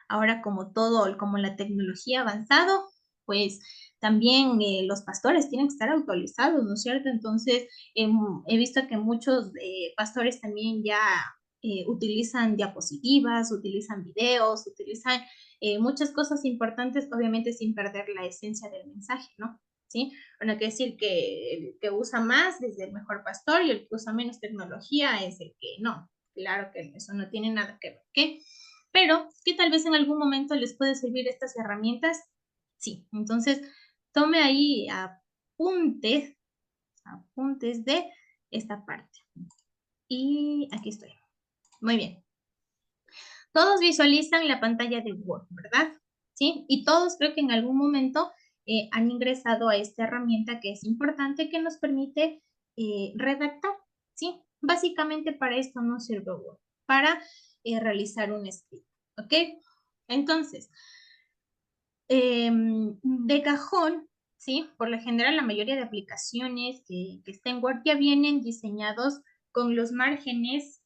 Ahora como todo, como la tecnología ha avanzado, pues también los pastores tienen que estar actualizados, ¿no es cierto? Entonces, he visto que muchos pastores también ya utilizan diapositivas, utilizan videos, utilizan muchas cosas importantes, obviamente sin perder la esencia del mensaje, ¿no? ¿Sí? Bueno, hay que decir que el que usa más es el mejor pastor y el que usa menos tecnología es el que no. Claro que eso no tiene nada que ver, ¿ok? Pero que tal vez en algún momento les puede servir estas herramientas. Sí, entonces tome ahí apuntes de esta parte. Y aquí estoy. Muy bien. Todos visualizan la pantalla de Word, ¿verdad? ¿Sí? Y todos creo que en algún momento han ingresado a esta herramienta que es importante, que nos permite redactar, ¿sí? Básicamente para esto no sirve Word, para realizar un escrito, ¿ok? Entonces, de cajón, ¿sí? Por lo general, la mayoría de aplicaciones que están en Word ya vienen diseñados con los márgenes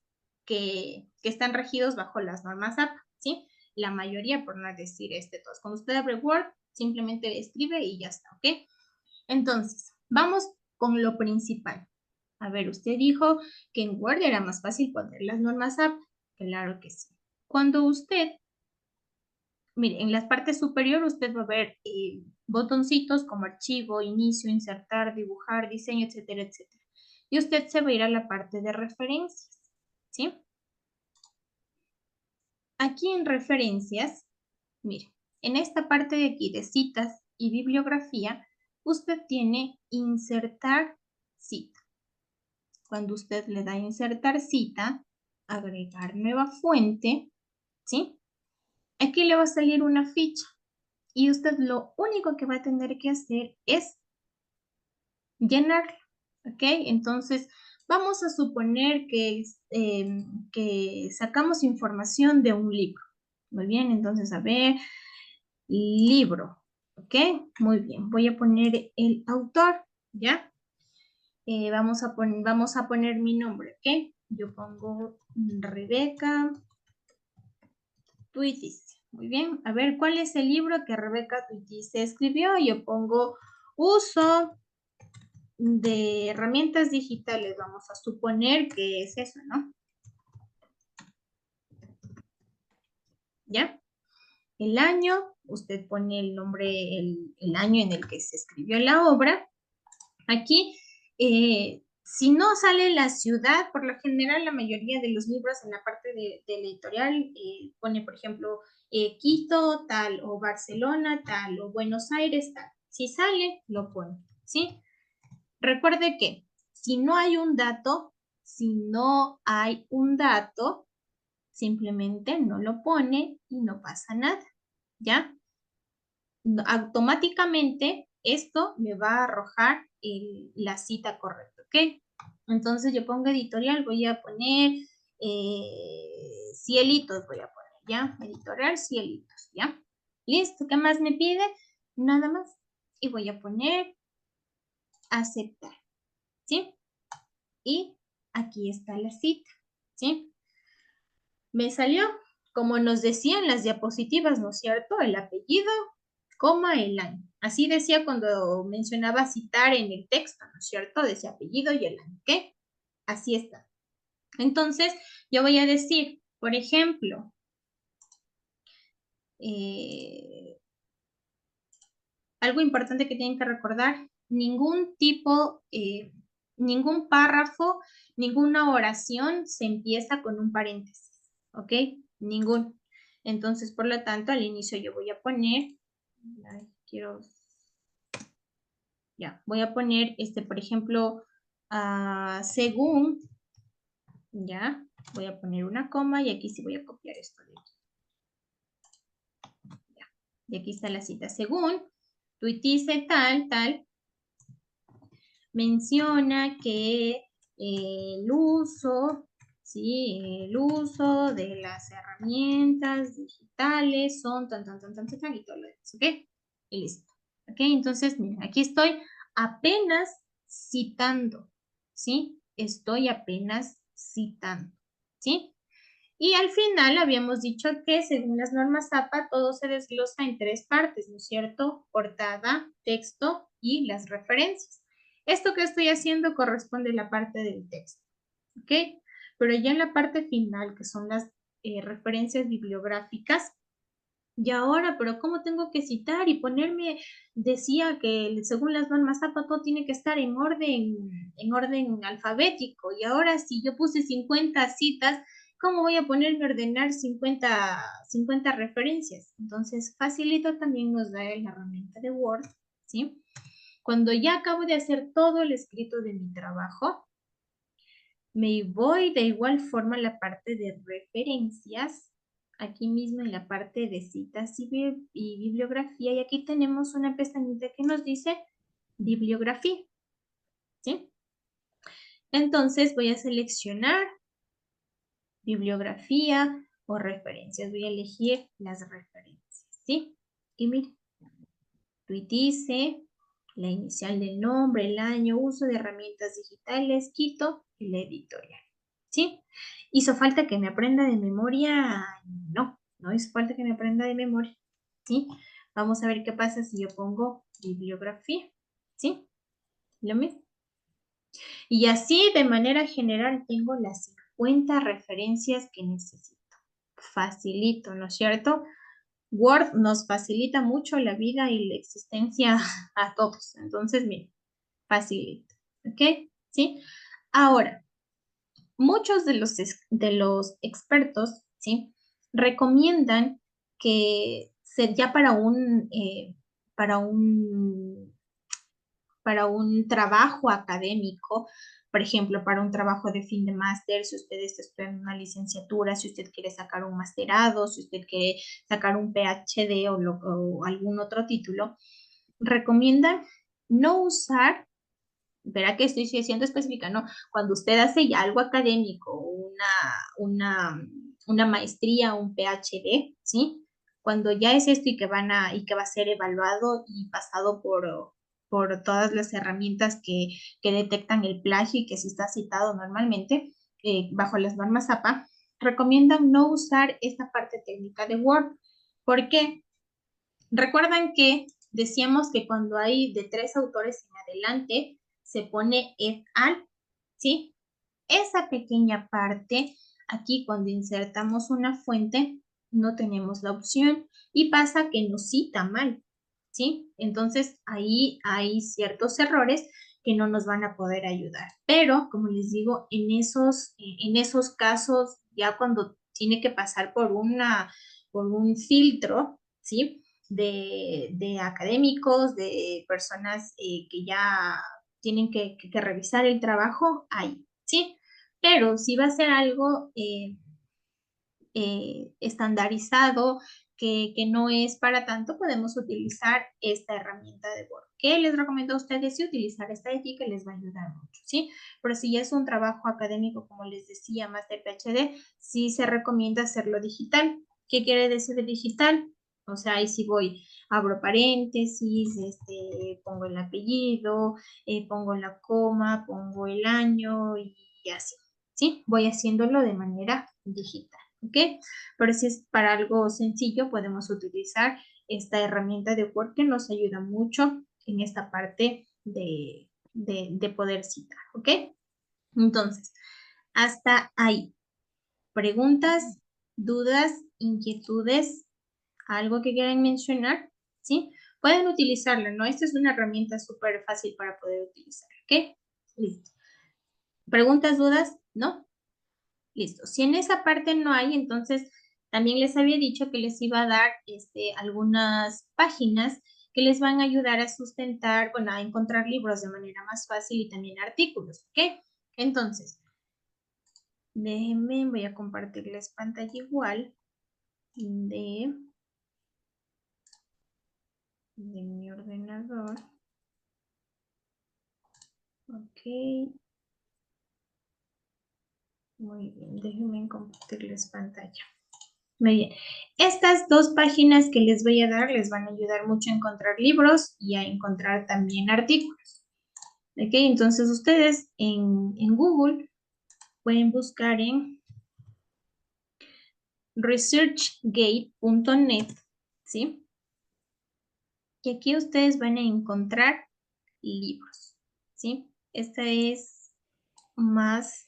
que están regidos bajo las normas APA, ¿sí? La mayoría, por no decir todos. Cuando usted abre Word, simplemente escribe y ya está, ¿ok? Entonces, vamos con lo principal. A ver, usted dijo que en Word era más fácil poner las normas APA. Claro que sí. Cuando usted mire, en la parte superior usted va a ver botoncitos como archivo, inicio, insertar, dibujar, diseño, etcétera, etcétera. Y usted se va a ir a la parte de referencias, ¿sí? Aquí en referencias, mire, en esta parte de aquí de citas y bibliografía, usted tiene insertar cita. Cuando usted le da insertar cita, agregar nueva fuente, ¿sí? Aquí le va a salir una ficha. Y usted lo único que va a tener que hacer es llenarla, ¿ok? Entonces, vamos a suponer que sacamos información de un libro. Muy bien, entonces, a ver, libro, ¿ok? Muy bien, voy a poner el autor, ¿ya? Vamos a poner mi nombre, ¿ok? Yo pongo Rebeca Tuitis. Muy bien, a ver, ¿cuál es el libro que Rebeca Tuitis escribió? Yo pongo uso de herramientas digitales, vamos a suponer que es eso, ¿no? ¿Ya? El año, usted pone el nombre, el año en el que se escribió la obra. Aquí, si no sale la ciudad, por lo general la mayoría de los libros en la parte de la editorial pone, por ejemplo, Quito, tal, o Barcelona, tal, o Buenos Aires, tal. Si sale, lo pone, ¿sí? Recuerde que si no hay un dato, simplemente no lo pone y no pasa nada, ¿ya? Automáticamente esto me va a arrojar la cita correcta, ¿ok? Entonces yo pongo editorial, voy a poner cielitos, voy a poner, ¿ya? Editorial cielitos, ¿ya? Listo, ¿qué más me pide? Nada más. Y voy a poner aceptar, ¿sí? Y aquí está la cita, ¿sí? Me salió, como nos decían las diapositivas, ¿no es cierto? El apellido, coma, el año. Así decía cuando mencionaba citar en el texto, ¿no es cierto? Decía apellido y el año, ¿ok? Así está. Entonces, yo voy a decir, por ejemplo, algo importante que tienen que recordar, ningún tipo, ningún párrafo, ninguna oración se empieza con un paréntesis, ¿ok? Ningún. Entonces, por lo tanto, al inicio yo voy a poner, voy a poner, por ejemplo, según, ya, voy a poner una coma y aquí sí voy a copiar esto de aquí. Ya. Y aquí está la cita. Según, tuitice tal, menciona que el uso, ¿sí? El uso de las herramientas digitales son tan, y todo lo demás, ¿ok? Y listo. ¿Ok? Entonces, miren, aquí estoy apenas citando, ¿sí? Estoy apenas citando, ¿sí? Y al final habíamos dicho que según las normas APA todo se desglosa en tres partes, ¿no es cierto? Portada, texto y las referencias. Esto que estoy haciendo corresponde a la parte del texto, ¿ok? Pero ya en la parte final, que son las referencias bibliográficas, y ahora, pero ¿cómo tengo que citar y ponerme? Decía que según las normas APA todo tiene que estar en orden alfabético. Y ahora si yo puse 50 citas, ¿cómo voy a ponerme a ordenar 50 referencias? Entonces, facilito también nos da la herramienta de Word, ¿sí? Cuando ya acabo de hacer todo el escrito de mi trabajo, me voy de igual forma a la parte de referencias, aquí mismo en la parte de citas y bibliografía, y aquí tenemos una pestañita que nos dice bibliografía, ¿sí? Entonces voy a seleccionar bibliografía o referencias, voy a elegir las referencias, ¿sí? Y miren, dice la inicial del nombre, el año, uso de herramientas digitales, quito la editorial, ¿sí? ¿Hizo falta que me aprenda de memoria? No, no hizo falta que me aprenda de memoria, ¿sí? Vamos a ver qué pasa si yo pongo bibliografía, ¿sí? Lo mismo. Y así, de manera general, tengo las 50 referencias que necesito. Facilito, ¿no es cierto? Word nos facilita mucho la vida y la existencia a todos. Entonces, miren, facilita. ¿Ok? ¿Sí? Ahora, muchos de los expertos, ¿sí? Recomiendan que ya para un, para un trabajo académico, por ejemplo, para un trabajo de fin de máster, si usted está estudiando una licenciatura, si usted quiere sacar un masterado, si usted quiere sacar un PhD o algún otro título, recomiendan no usar, verá que estoy siendo específica, ¿no? Cuando usted hace ya algo académico, una maestría, un PhD, ¿sí? Cuando ya es esto y que va a ser evaluado y pasado por todas las herramientas que detectan el plagio y que sí está citado normalmente bajo las normas APA, recomiendan no usar esta parte técnica de Word. ¿Por qué? Recuerdan que decíamos que cuando hay de 3 autores en adelante, se pone et al, ¿sí? Esa pequeña parte, aquí cuando insertamos una fuente, no tenemos la opción y pasa que nos cita mal, ¿sí? Entonces, ahí hay ciertos errores que no nos van a poder ayudar. Pero, como les digo, en esos casos, ya cuando tiene que pasar por un filtro, ¿sí? De académicos, de personas que ya tienen que revisar el trabajo, ahí, ¿sí? Pero si va a ser algo estandarizado, que no es para tanto, podemos utilizar esta herramienta de Word. ¿Qué les recomiendo a ustedes? Sí, utilizar esta de aquí que les va a ayudar mucho, ¿sí? Pero si ya es un trabajo académico, como les decía, más de PhD, sí se recomienda hacerlo digital. ¿Qué quiere decir digital? O sea, ahí sí voy, abro paréntesis, pongo el apellido, pongo la coma, pongo el año y así, ¿sí? Voy haciéndolo de manera digital, ¿ok? Pero si es para algo sencillo, podemos utilizar esta herramienta de Word que nos ayuda mucho en esta parte de poder citar, ¿ok? Entonces, hasta ahí. ¿Preguntas, dudas, inquietudes? ¿Algo que quieran mencionar? ¿Sí? Pueden utilizarla, ¿no? Esta es una herramienta súper fácil para poder utilizar, ¿ok? Listo. ¿Preguntas, dudas? ¿No? Listo. Si en esa parte no hay, entonces también les había dicho que les iba a dar algunas páginas que les van a ayudar a sustentar, bueno, a encontrar libros de manera más fácil y también artículos, ¿ok? Entonces, déjenme, voy a compartirles pantalla igual de mi ordenador. Ok. Muy bien, déjenme compartirles pantalla. Muy bien. Estas dos páginas que les voy a dar les van a ayudar mucho a encontrar libros y a encontrar también artículos. Ok, entonces ustedes en Google pueden buscar en researchgate.net, ¿sí? Y aquí ustedes van a encontrar libros, ¿sí? Este es más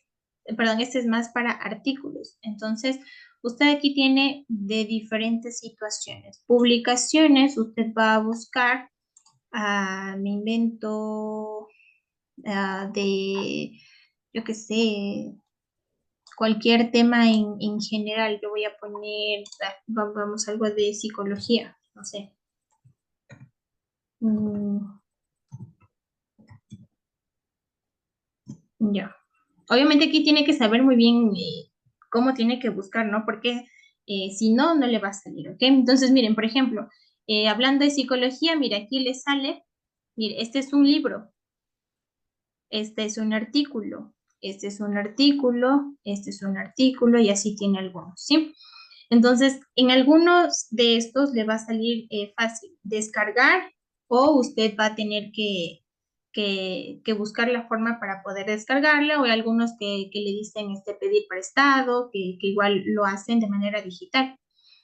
para artículos. Entonces, usted aquí tiene de diferentes situaciones. Publicaciones, usted va a buscar, me invento, yo qué sé, cualquier tema en general. Yo voy a poner, vamos, algo de psicología, no sé. Ya. Obviamente aquí tiene que saber muy bien cómo tiene que buscar, ¿no? Porque si no, no le va a salir, ¿ok? Entonces, miren, por ejemplo, hablando de psicología, mira, aquí le sale, mire, este es un libro, este es un artículo, este es un artículo, este es un artículo y así tiene algunos, ¿sí? Entonces, en algunos de estos le va a salir fácil descargar o usted va a tener que buscar la forma para poder descargarla o hay algunos que le dicen pedir prestado, que igual lo hacen de manera digital.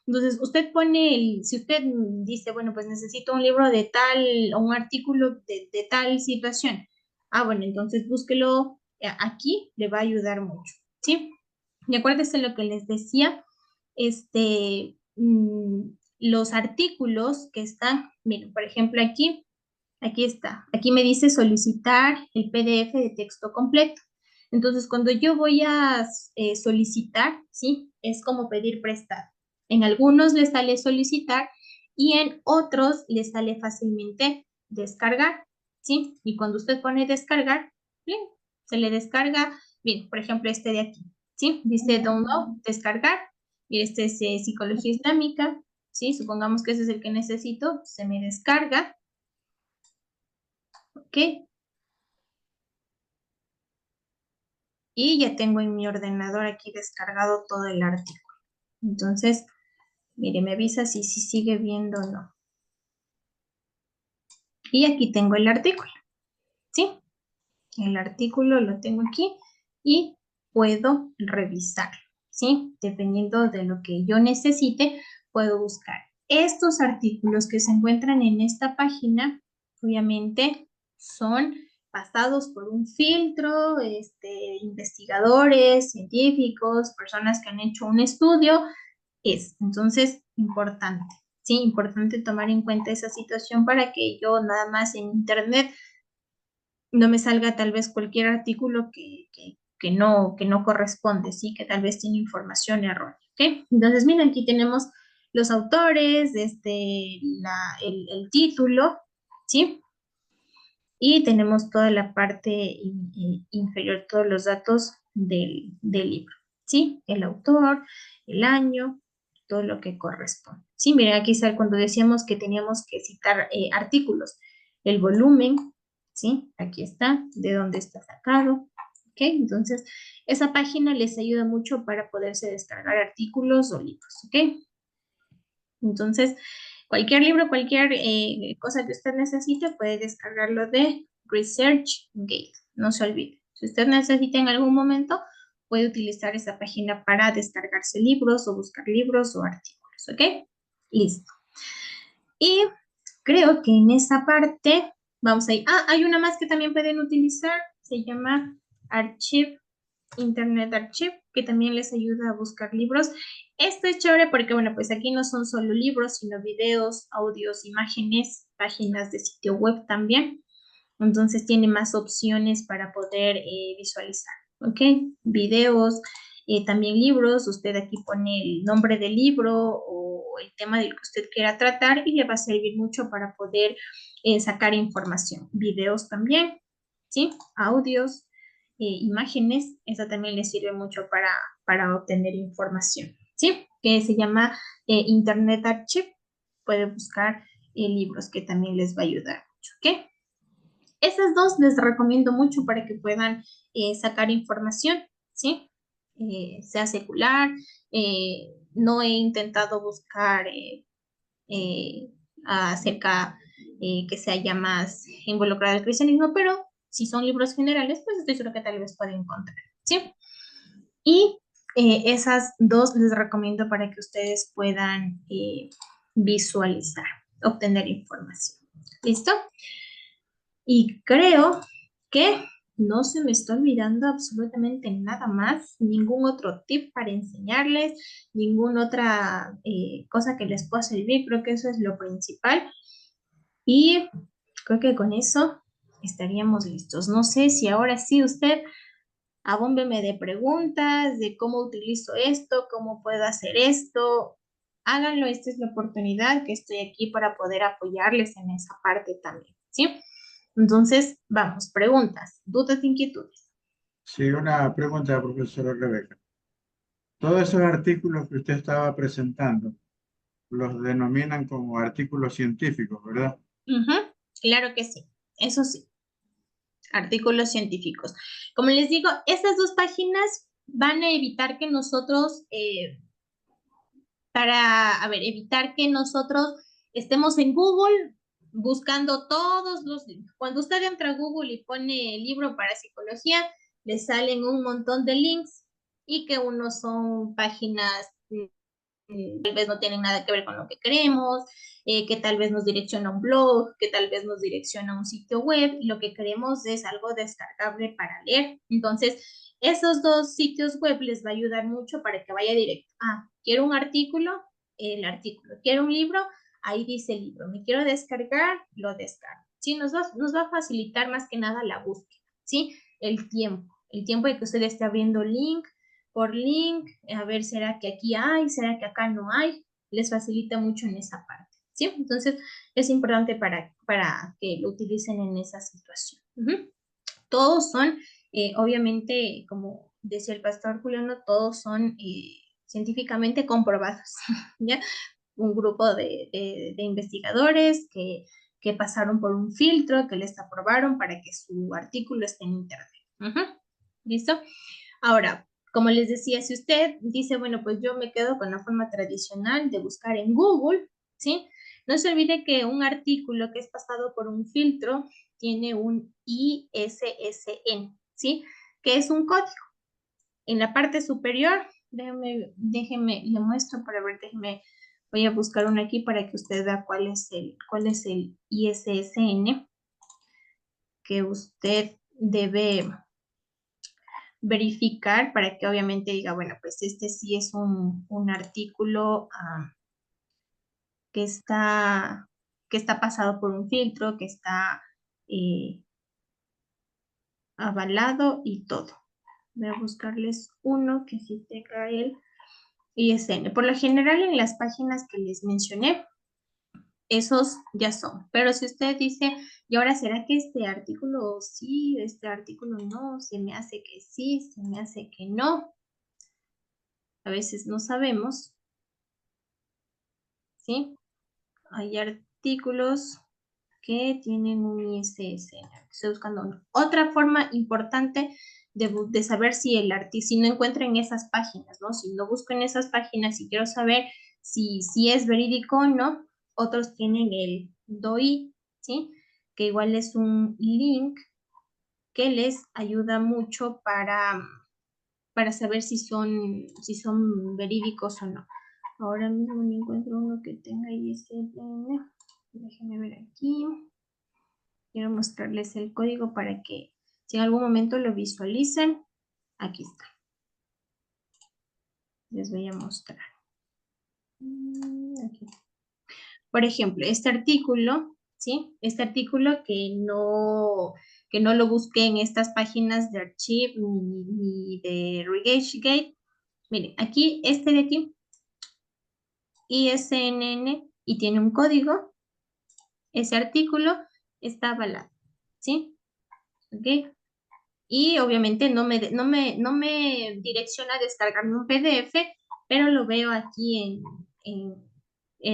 Entonces, usted pone, si usted dice, bueno, pues necesito un libro de tal o un artículo de tal situación. Ah, bueno, entonces búsquelo aquí, le va a ayudar mucho, ¿sí? Y acuérdense lo que les decía, los artículos que están, miren, por ejemplo, aquí está, aquí me dice solicitar el PDF de texto completo. Entonces, cuando yo voy a solicitar, ¿sí? Es como pedir prestado. En algunos les sale solicitar y en otros les sale fácilmente descargar, ¿sí? Y cuando usted pone descargar, bien, se le descarga, bien, por ejemplo, este de aquí, ¿sí? Dice download, descargar. Y este es psicología islámica, ¿sí? Supongamos que ese es el que necesito, se me descarga, ¿ok? Y ya tengo en mi ordenador aquí descargado todo el artículo. Entonces, mire, me avisa si sigue viendo o no. Y aquí tengo el artículo, ¿sí? El artículo lo tengo aquí y puedo revisarlo, ¿sí? Dependiendo de lo que yo necesite, puedo buscar. Estos artículos que se encuentran en esta página, obviamente, son pasados por un filtro, investigadores, científicos, personas que han hecho un estudio, entonces importante, ¿sí? Importante tomar en cuenta esa situación para que yo nada más en internet no me salga tal vez cualquier artículo que no corresponde, ¿sí? Que tal vez tiene información errónea, ¿ok? Entonces, miren, aquí tenemos los autores, el título, ¿sí? Y tenemos toda la parte inferior, todos los datos del libro, ¿sí? El autor, el año, todo lo que corresponde. Sí, miren, aquí está cuando decíamos que teníamos que citar artículos. El volumen, ¿sí? Aquí está, de dónde está sacado. ¿Ok? Entonces, esa página les ayuda mucho para poderse descargar artículos o libros. ¿Ok? Entonces, cualquier libro, cualquier cosa que usted necesite, puede descargarlo de ResearchGate. No se olvide. Si usted necesita en algún momento, puede utilizar esa página para descargarse libros o buscar libros o artículos. ¿Ok? Listo. Y creo que en esa parte vamos a ir. Ah, hay una más que también pueden utilizar. Se llama Archive, Internet Archive, que también les ayuda a buscar libros. Esto es chévere porque, bueno, pues aquí no son solo libros, sino videos, audios, imágenes, páginas de sitio web también. Entonces tiene más opciones para poder visualizar, ¿ok? Videos, también libros. Usted aquí pone el nombre del libro o el tema del que usted quiera tratar y le va a servir mucho para poder sacar información. Videos también, ¿sí? Audios, imágenes, eso también le sirve mucho para obtener información, ¿sí? Que se llama Internet Archive. Puede buscar libros que también les va a ayudar mucho, ¿ok? Esas dos les recomiendo mucho para que puedan sacar información, ¿sí? Sea secular, no he intentado buscar eh, acerca que se haya más involucrado el cristianismo, pero si son libros generales, pues estoy seguro que tal vez pueden encontrar, ¿sí? Y esas dos les recomiendo para que ustedes puedan visualizar, obtener información. ¿Listo? Y creo que no se me está olvidando absolutamente nada más, ningún otro tip para enseñarles, ninguna otra cosa que les pueda servir. Creo que eso es lo principal. Y creo que con eso estaríamos listos. No sé si ahora sí usted abómbeme de preguntas, de cómo utilizo esto, cómo puedo hacer esto. Háganlo, esta es la oportunidad que estoy aquí para poder apoyarles en esa parte también, ¿sí? Entonces, vamos, preguntas, dudas, inquietudes. Sí, una pregunta, profesora Rebeca. Todos esos artículos que usted estaba presentando los denominan como artículos científicos, ¿verdad? Ujú, claro que sí, eso sí, artículos científicos. Como les digo, estas dos páginas van a evitar que nosotros, evitar que nosotros estemos en Google buscando todos los libros. Cuando usted entra a Google y pone libro para psicología, le salen un montón de links y que unos son páginas tal vez no tienen nada que ver con lo que queremos, que tal vez nos direcciona a un blog, que tal vez nos direcciona a un sitio web, y lo que queremos es algo descargable para leer. Entonces, esos dos sitios web les va a ayudar mucho para que vaya directo. Ah, quiero un artículo, el artículo. Quiero un libro, ahí dice el libro. Me quiero descargar, lo descargo. Sí, nos va a facilitar más que nada la búsqueda, ¿sí? El tiempo de que usted esté abriendo link por link, a ver, ¿será que aquí hay? ¿Será que acá no hay? Les facilita mucho en esa parte, ¿sí? Entonces, es importante para que lo utilicen en esa situación. Todos son, obviamente, como decía el pastor Juliano, todos son científicamente comprobados, ¿ya? Un grupo de investigadores que pasaron por un filtro, que les aprobaron para que su artículo esté en internet. ¿Listo? Ahora, como les decía, si usted dice, bueno, pues yo me quedo con la forma tradicional de buscar en Google, ¿sí? No se olvide que un artículo que es pasado por un filtro tiene un ISSN, ¿sí? Que es un código. En la parte superior, déjeme, le muestro para ver, voy a buscar uno aquí para que usted vea cuál es el ISSN que usted debe verificar para que obviamente diga, bueno, pues este sí es un artículo que que está pasado por un filtro, que está eh, avalado y todo. Voy a buscarles uno que sí tenga el ISN. Por lo general en las páginas que les mencioné, esos ya son. Pero si usted dice, ¿y ahora será que este artículo sí, este artículo no? Se me hace que sí, se me hace que no. A veces no sabemos. ¿sí? Hay artículos que tienen un ISSN. Estoy buscando uno. Otra forma importante de saber si si no encuentro en esas páginas, ¿no? Si no busco en esas páginas y quiero saber si es verídico o no, otros tienen el DOI, ¿sí? Que igual es un link que les ayuda mucho para saber si son verídicos o no. Ahora mismo no encuentro uno que tenga ISBN. Déjenme ver aquí. Quiero mostrarles el código para que si en algún momento lo visualicen. Aquí está. Les voy a mostrar. Aquí. Por ejemplo, este artículo, ¿sí? Este artículo que no lo busqué en estas páginas de Archive ni de ResearchGate. Miren, aquí, este de aquí, ISNN, y tiene un código. Ese artículo está avalado, ¿sí? ¿Ok? Y obviamente no me direcciona a descargarme un PDF, pero lo veo aquí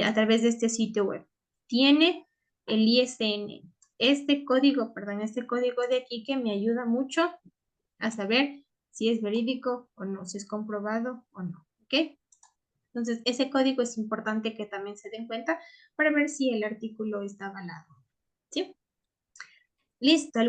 a través de este sitio web. Tiene el ISN, este código de aquí que me ayuda mucho a saber si es verídico o no, si es comprobado o no, ¿ok? Entonces, ese código es importante que también se den cuenta para ver si el artículo está avalado, ¿sí? Listo.